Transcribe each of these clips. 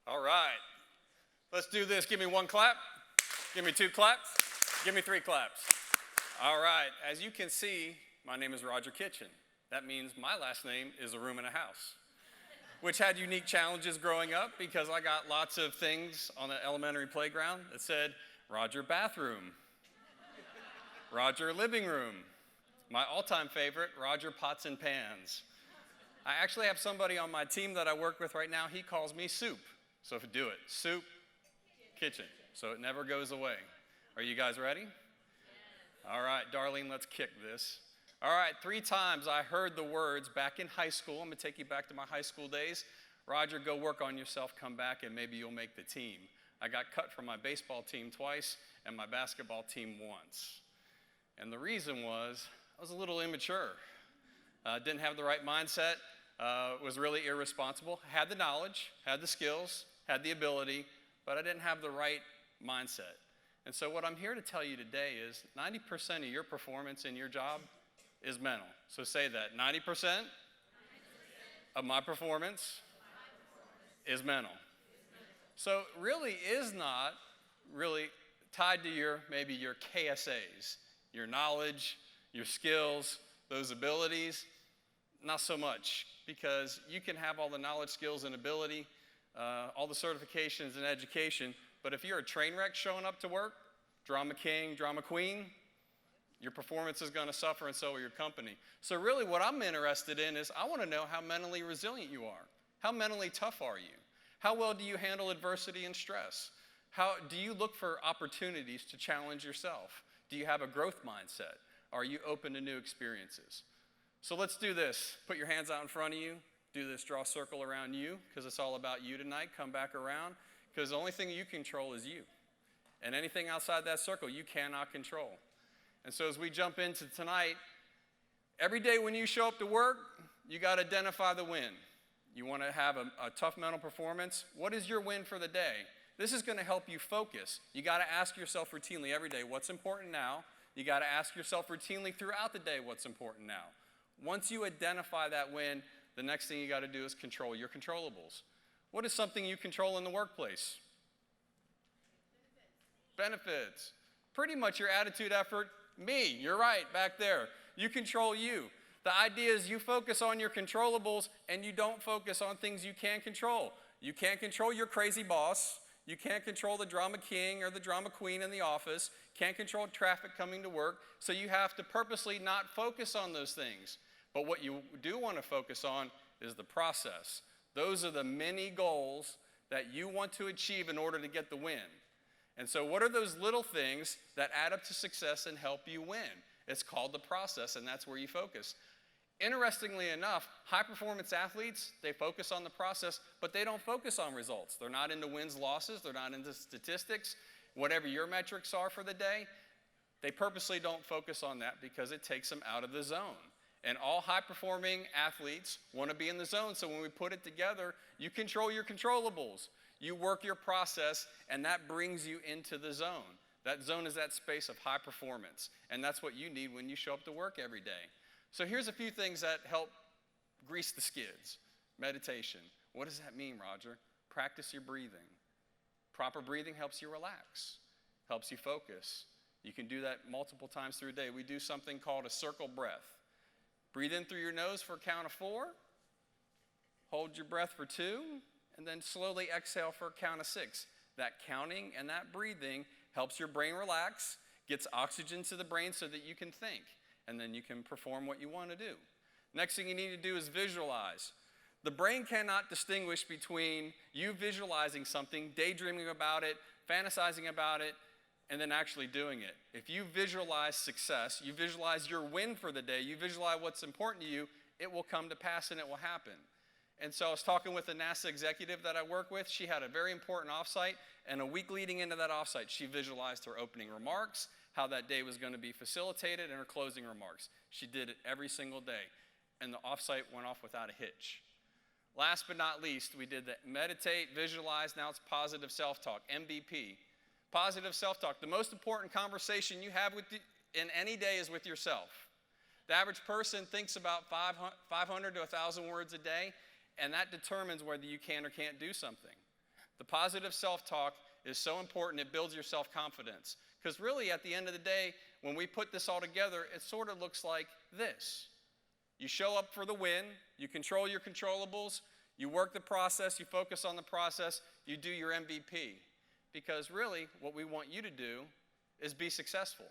All right, let's do this. Give me one clap, give me two claps, give me three claps. All right, as you can see, my name is Roger Kitchen. That means my last name is a room in a house, which had unique challenges growing up because I got lots of things on the elementary playground that said Roger bathroom, Roger living room, my all-time favorite, Roger pots and pans. I actually have somebody on my team that I work with right now, he calls me Soup. So if you do it, Soup, Kitchen, so it never goes away. Are you guys ready? All right, Darlene, let's kick this. All right, 3 times I heard the words back in high school. I'm gonna take you back to my high school days. Roger, go work on yourself, come back, and maybe you'll make the team. I got cut from my baseball team twice and my basketball team once. And the reason was I was a little immature. Didn't have the right mindset, was really irresponsible. Had the knowledge, had the skills, had the ability, but I didn't have the right mindset. And so what I'm here to tell you today is 90% of your performance in your job is mental. So say that, 90% of my performance is mental. So it really is not really tied to maybe your KSAs, your knowledge, your skills, those abilities. Not so much, because you can have all the knowledge, skills, and ability, all the certifications and education, but if you're a train wreck showing up to work, drama king, drama queen, your performance is going to suffer, and so will your company. So really what I'm interested in is I want to know how mentally resilient you are. How mentally tough are you? How well do you handle adversity and stress? How do you look for opportunities to challenge yourself? Do you have a growth mindset? Are you open to new experiences? So let's do this. Put your hands out in front of you. Do this, draw a circle around you, because it's all about you tonight. Come back around, because the only thing you control is you. And anything outside that circle, you cannot control. And so as we jump into tonight, every day when you show up to work, you got to identify the win. You want to have a tough mental performance. What is your win for the day? This is going to help you focus. You got to ask yourself routinely every day, what's important now? You got to ask yourself routinely throughout the day, what's important now? Once you identify that win, the next thing you got to do is control your controllables. What is something you control in the workplace? Benefits. Pretty much your attitude, effort. Me, you're right, back there. You control you. The idea is you focus on your controllables and you don't focus on things you can't control. You can't control your crazy boss. You can't control the drama king or the drama queen in the office. Can't control traffic coming to work. So you have to purposely not focus on those things. But what you do want to focus on is the process. Those are the many goals that you want to achieve in order to get the win. And so what are those little things that add up to success and help you win? It's called the process, and that's where you focus. Interestingly enough, high-performance athletes, they focus on the process, but they don't focus on results. They're not into wins, losses. They're not into statistics. Whatever your metrics are for the day, they purposely don't focus on that because it takes them out of the zone. And all high-performing athletes want to be in the zone, so when we put it together, you control your controllables. You work your process, and that brings you into the zone. That zone is that space of high performance, and that's what you need when you show up to work every day. So here's a few things that help grease the skids. Meditation. What does that mean, Roger? Practice your breathing. Proper breathing helps you relax, helps you focus. You can do that multiple times through a day. We do something called a circle breath. Breathe in through your nose for a count of 4. Hold your breath for 2. And then slowly exhale for a count of 6. That counting and that breathing helps your brain relax, gets oxygen to the brain so that you can think, and then you can perform what you want to do. Next thing you need to do is visualize. The brain cannot distinguish between you visualizing something, daydreaming about it, fantasizing about it, and then actually doing it. If you visualize success, you visualize your win for the day, you visualize what's important to you, it will come to pass and it will happen. And so I was talking with a NASA executive that I work with. She had a very important offsite, and a week leading into that offsite, she visualized her opening remarks, how that day was going to be facilitated, and her closing remarks. She did it every single day, and the offsite went off without a hitch. Last but not least, we did the meditate, visualize, now it's positive self-talk, MVP. Positive self-talk. The most important conversation you have in any day is with yourself. The average person thinks about 500 to 1,000 words a day, and that determines whether you can or can't do something. The positive self-talk is so important, it builds your self-confidence. Because really, at the end of the day, when we put this all together, it sort of looks like this. You show up for the win, you control your controllables, you work the process, you focus on the process, you do your MVP. Because really, what we want you to do is be successful.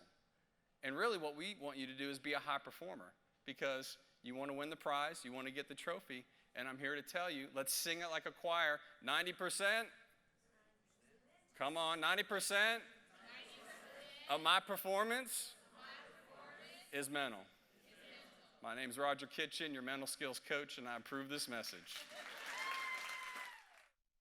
And really what we want you to do is be a high performer. Because you want to win the prize, you want to get the trophy, and I'm here to tell you, let's sing it like a choir. 90%? Come on, 90% of my performance is mental. My name's Roger Kitchen, your mental skills coach, and I approve this message.